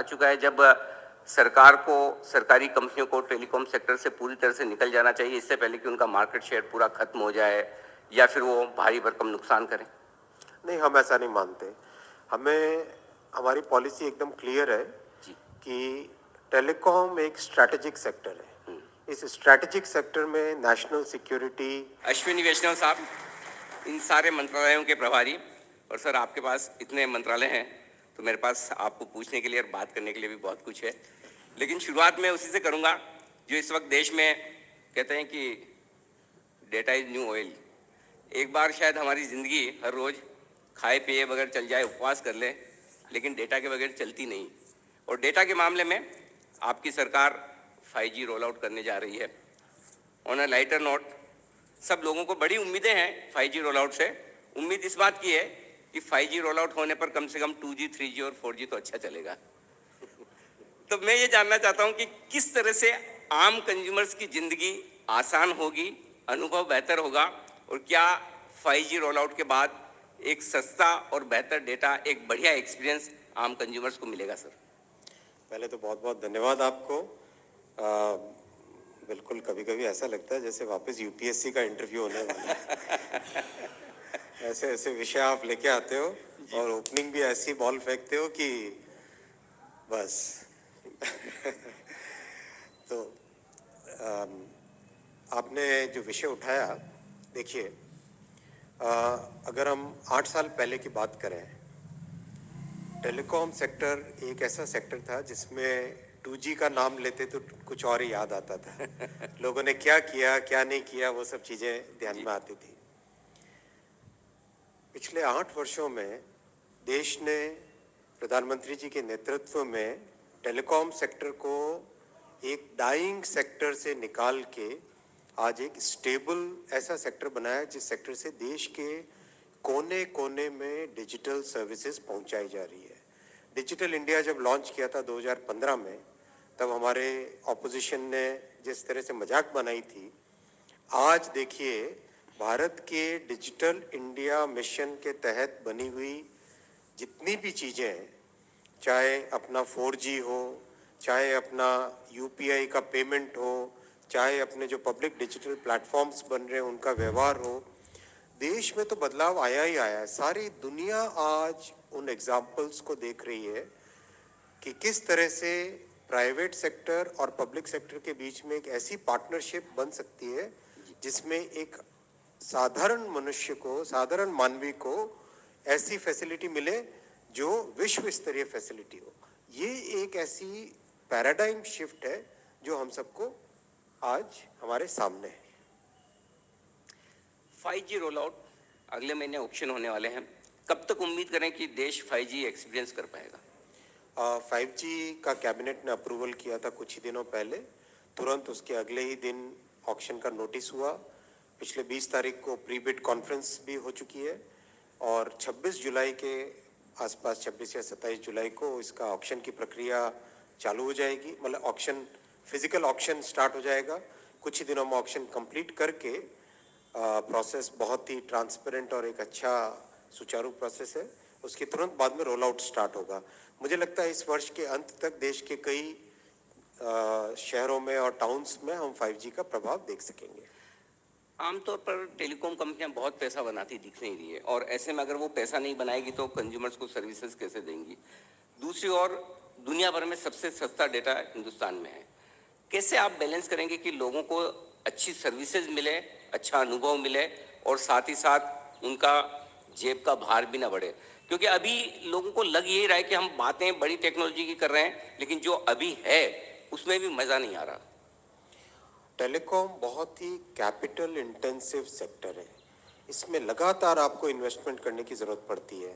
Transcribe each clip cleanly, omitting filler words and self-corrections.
चुका है जब सरकार को, सरकारी कंपनियों को टेलीकॉम सेक्टर से पूरी तरह से निकल जाना चाहिए इससे पहले कि उनका मार्केट शेयर पूरा खत्म हो जाए या फिर वो भारी भरकम नुकसान करें? नहीं, हम ऐसा नहीं मानते। हमें हमारी पॉलिसी एकदम क्लियर है कि टेलीकॉम एक स्ट्रैटेजिक सेक्टर है। इस स्ट्रैटेजिक सेक्टर में नेशनल सिक्योरिटी। अश्विनी वैष्णव साहब, इन सारे मंत्रालयों के प्रभारी, और सर आपके पास इतने मंत्रालय हैं तो मेरे पास आपको पूछने के लिए और बात करने के लिए भी बहुत कुछ है, लेकिन शुरुआत मैं उसी से करूंगा जो इस वक्त देश में कहते हैं कि डेटा इज न्यू ऑयल। एक बार शायद हमारी ज़िंदगी हर रोज़ खाए पिए बगैर चल जाए, उपवास कर ले, लेकिन डेटा के बगैर चलती नहीं। और डेटा के मामले में आपकी सरकार 5G रोल आउट करने जा रही है। ऑन अ लाइटर नोट, सब लोगों को बड़ी उम्मीदें हैं 5G रोल आउट से। उम्मीद इस बात की है कि 5G रोल आउट होने पर कम से कम 2G, 3G और 4G तो अच्छा चलेगा। तो मैं ये जानना चाहता हूँ कि किस तरह से आम कंज्यूमर्स की ज़िंदगी आसान होगी, अनुभव बेहतर होगा, और क्या 5G रोल आउट के बाद एक सस्ता और बेहतर डेटा, एक बढ़िया एक्सपीरियंस आम कंज्यूमर्स को मिलेगा? सर पहले तो बहुत बहुत धन्यवाद आपको। बिल्कुल कभी कभी ऐसा लगता है जैसे वापस यूपीएससी का इंटरव्यू होने वाला है। ऐसे ऐसे विषय आप लेके आते हो और ओपनिंग भी ऐसी बॉल फेंकते हो कि बस। तो आपने जो विषय उठाया, देखिए, अगर हम 8 साल पहले की बात करें, टेलीकॉम सेक्टर एक ऐसा सेक्टर था जिसमें 2G का नाम लेते तो कुछ और ही याद आता था। लोगों ने क्या किया क्या नहीं किया वो सब चीज़ें ध्यान में आती थी। पिछले 8 वर्षों में देश ने प्रधानमंत्री जी के नेतृत्व में टेलीकॉम सेक्टर को एक डाइंग सेक्टर से निकाल के आज एक स्टेबल ऐसा सेक्टर बनाया जिस सेक्टर से देश के कोने कोने में डिजिटल सर्विसेज पहुंचाई जा रही है। डिजिटल इंडिया जब लॉन्च किया था 2015 में, तब हमारे ऑपोजिशन ने जिस तरह से मजाक बनाई थी, आज देखिए भारत के डिजिटल इंडिया मिशन के तहत बनी हुई जितनी भी चीज़ें हैं, चाहे अपना 4G हो, चाहे अपना UPI का पेमेंट हो, चाहे अपने जो पब्लिक डिजिटल प्लेटफॉर्म्स बन रहे हैं उनका व्यवहार हो, देश में तो बदलाव आया ही आया है। सारी दुनिया आज उन एग्जाम्पल्स को देख रही है कि किस तरह से प्राइवेट सेक्टर और पब्लिक सेक्टर के बीच में एक ऐसी पार्टनरशिप बन सकती है जिसमें एक साधारण मनुष्य को, साधारण मानवी को ऐसी फैसिलिटी मिले जो विश्व स्तरीय फैसिलिटी हो। ये एक ऐसी पैराडाइम शिफ्ट है जो हम सबको आज हमारे सामने है। 5G रोल आउट अगले महीने ऑक्शन होने वाले हैं, कब तक उम्मीद करें कि देश 5G एक्सपीरियंस कर पाएगा? 5G का कैबिनेट ने अप्रूवल किया था कुछ ही दिनों पहले, तुरंत उसके अगले ही दिन ऑक्शन का नोटिस हुआ। पिछले 20 तारीख को प्री बिड कॉन्फ्रेंस भी हो चुकी है और 26 जुलाई के आसपास, 26 या 27 जुलाई को इसका ऑक्शन की प्रक्रिया चालू हो जाएगी। मतलब ऑक्शन, फिजिकल ऑक्शन स्टार्ट हो जाएगा। कुछ ही दिनों में ऑक्शन कंप्लीट करके प्रोसेस बहुत ही ट्रांसपेरेंट और एक अच्छा सुचारू प्रोसेस है, उसके तुरंत बाद में रोल आउट स्टार्ट होगा। मुझे लगता है इस वर्ष के अंत तक देश के कई शहरों में और टाउन्स में हम 5G का प्रभाव देख सकेंगे। आमतौर पर टेलीकॉम कंपनियां बहुत पैसा बनाती दिख नहीं रही है, और ऐसे में अगर वो पैसा नहीं बनाएगी तो कंज्यूमर्स को सर्विसेज कैसे देंगी? दूसरी ओर दुनिया भर में सबसे सस्ता डेटा हिंदुस्तान में है। कैसे आप बैलेंस करेंगे कि लोगों को अच्छी सर्विसेज मिले, अच्छा अनुभव मिले, और साथ ही साथ उनका जेब का भार भी ना बढ़े? क्योंकि अभी लोगों को लग यही रहा है कि हम बातें बड़ी टेक्नोलॉजी की कर रहे हैं, लेकिन जो अभी है उसमें भी मज़ा नहीं आ रहा। टेलीकॉम बहुत ही कैपिटल इंटेंसिव सेक्टर है। इसमें लगातार आपको इन्वेस्टमेंट करने की ज़रूरत पड़ती है।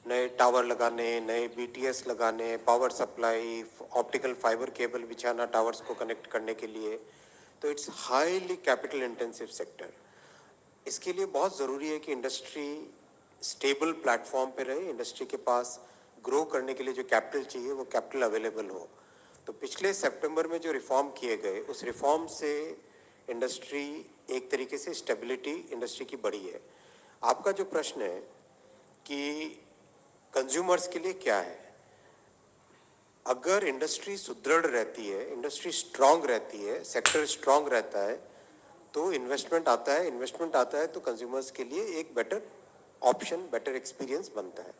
नए टावर लगाने, नए BTS लगाने, power supply, optical fibre cable बिछाना टावर्स को कनेक्ट करने के लिए, तो it's highly capital intensive sector. इसके लिए बहुत ज़रूरी है कि इंडस्ट्री स्टेबल प्लेटफॉर्म पे रहे, इंडस्ट्री के पास ग्रो करने के लिए जो कैपिटल चाहिए वो कैपिटल अवेलेबल हो। तो पिछले सितंबर में जो रिफॉर्म किए गए, उस रिफॉर्म से इंडस्ट्री एक तरीके से स्टेबिलिटी इंडस्ट्री की बढ़ी है। आपका जो प्रश्न है कि कंज्यूमर्स के लिए क्या है, अगर इंडस्ट्री सुदृढ़ रहती है, इंडस्ट्री स्ट्रांग रहती है, सेक्टर स्ट्रांग रहता है, तो इन्वेस्टमेंट आता है तो कंज्यूमर्स के लिए एक बेटर ऑप्शन, बेटर एक्सपीरियंस बनता है।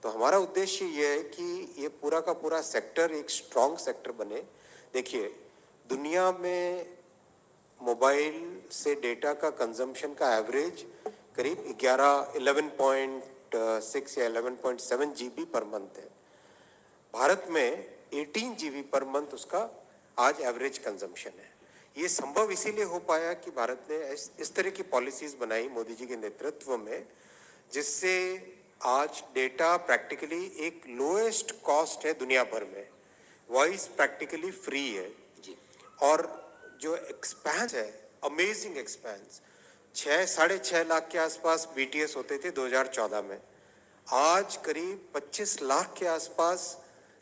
तो हमारा उद्देश्य ये है कि ये पूरा का पूरा सेक्टर एक स्ट्रांग सेक्टर बने। देखिए, दुनिया में मोबाइल से डेटा का कंजम्पशन का एवरेज करीब 11.6 या 11.7 जीबी पर मंथ है। भारत में 18 जीबी पर मंथ उसका आज एवरेज कंजम्पशन है। ये संभव इसीलिए हो पाया कि भारत ने इस तरह की पॉलिसीज बनाई मोदी जी के नेतृत्व में, जिससे आज डेटा प्रैक्टिकली एक लोएस्ट कॉस्ट है दुनिया भर में। वॉइस प्रैक्टिकली फ्री है जी। और जो एक्सपेंस है, अमेजिंग एक्सपेंस, 6-6.5 लाख के आसपास बीटीएस होते थे 2014 में। आज करीब 25 लाख के आसपास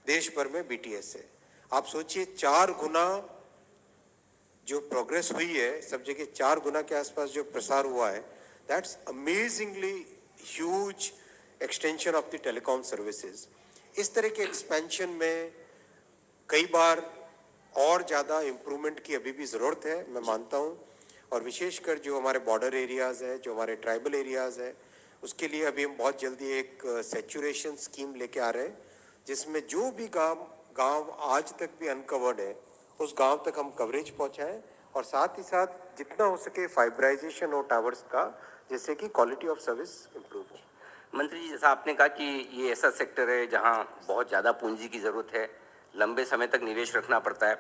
देश भर में बीटीएस है। आप सोचिए 4 गुना जो प्रोग्रेस हुई है, सब जगह 4 गुना के आसपास जो प्रसार हुआ है, that's amazingly huge extension of the telecom services. इस तरह के एक्सपेंशन में कई बार और ज़्यादा इम्प्रूवमेंट की अभी भी ज़रूरत है, मैं मानता हूँ। और विशेषकर जो हमारे बॉर्डर एरियाज़ है, जो हमारे ट्राइबल एरियाज़ है, उसके लिए अभी हम बहुत जल्दी एक सैचुरेशन स्कीम लेके आ रहे हैं, जिसमें जो भी गांव आज तक भी अनकवर्ड है, उस गांव तक हम कवरेज पहुंचाएं और साथ ही साथ जितना हो सके फाइबराइजेशन हो टावर्स का, जिससे कि क्वालिटी ऑफ सर्विस इम्प्रूव हो। मंत्री जी, जैसा आपने कहा कि ये ऐसा सेक्टर है जहां बहुत ज़्यादा पूंजी की ज़रूरत है, लंबे समय तक निवेश रखना पड़ता है।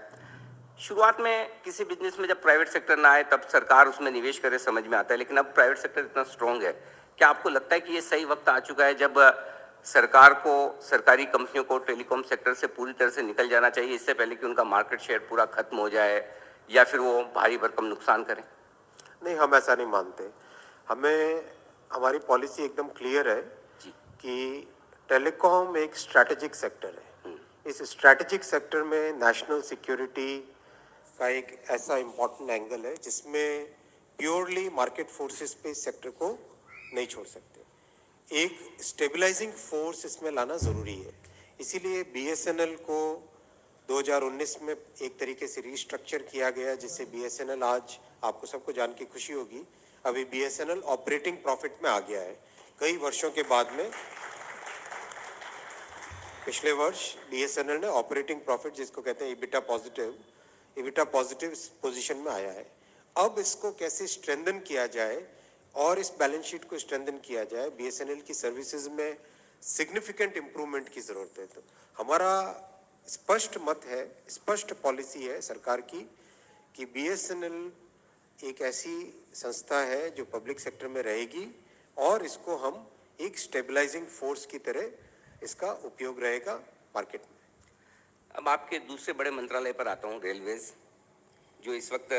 शुरुआत में किसी बिजनेस में जब प्राइवेट सेक्टर ना आए तब सरकार उसमें निवेश करे, समझ में आता है, लेकिन अब प्राइवेट सेक्टर इतना स्ट्रांग है, क्या आपको लगता है कि ये सही वक्त आ चुका है जब सरकार को सरकारी कंपनियों को टेलीकॉम सेक्टर से पूरी तरह से निकल जाना चाहिए, इससे पहले कि उनका मार्केट शेयर पूरा खत्म हो जाए या फिर वो भारी भरकम नुकसान करें? नहीं, हम ऐसा नहीं मानते। हमारी पॉलिसी एकदम क्लियर है जी। कि टेलीकॉम एक स्ट्रैटेजिक सेक्टर है। इस स्ट्रैटेजिक सेक्टर में नेशनल सिक्योरिटी का एक ऐसा इम्पोर्टेंट एंगल है जिसमें प्योरली मार्केट फोर्सेस पे इस सेक्टर को नहीं छोड़ सकते। एक स्टेबलाइजिंग फोर्स इसमें लाना ज़रूरी है। इसीलिए बीएसएनएल को 2019 में एक तरीके से रीस्ट्रक्चर किया गया, जिससे बीएसएनएल आज आपको सबको जान के खुशी होगी, अभी बीएसएनएल ऑपरेटिंग प्रॉफिट में आ गया है कई वर्षों के बाद में। पिछले वर्ष बीएसएनएल ने ऑपरेटिंग प्रॉफिट, जिसको कहते हैं इबिटा पॉजिटिव पोजीशन में आया है। अब इसको कैसे स्ट्रेंथन किया जाए और इस बैलेंस शीट को स्ट्रेंथन किया जाए, बीएसएनएल की सर्विसेज में सिग्निफिकेंट इम्प्रूवमेंट की ज़रूरत है। तो हमारा स्पष्ट मत है, स्पष्ट पॉलिसी है सरकार की कि बीएसएनएल एक ऐसी संस्था है जो पब्लिक सेक्टर में रहेगी और इसको हम एक स्टेबलाइजिंग फोर्स की तरह इसका उपयोग रहेगा मार्केट में। अब आपके दूसरे बड़े मंत्रालय पर आता हूँ, रेलवेज, जो इस वक्त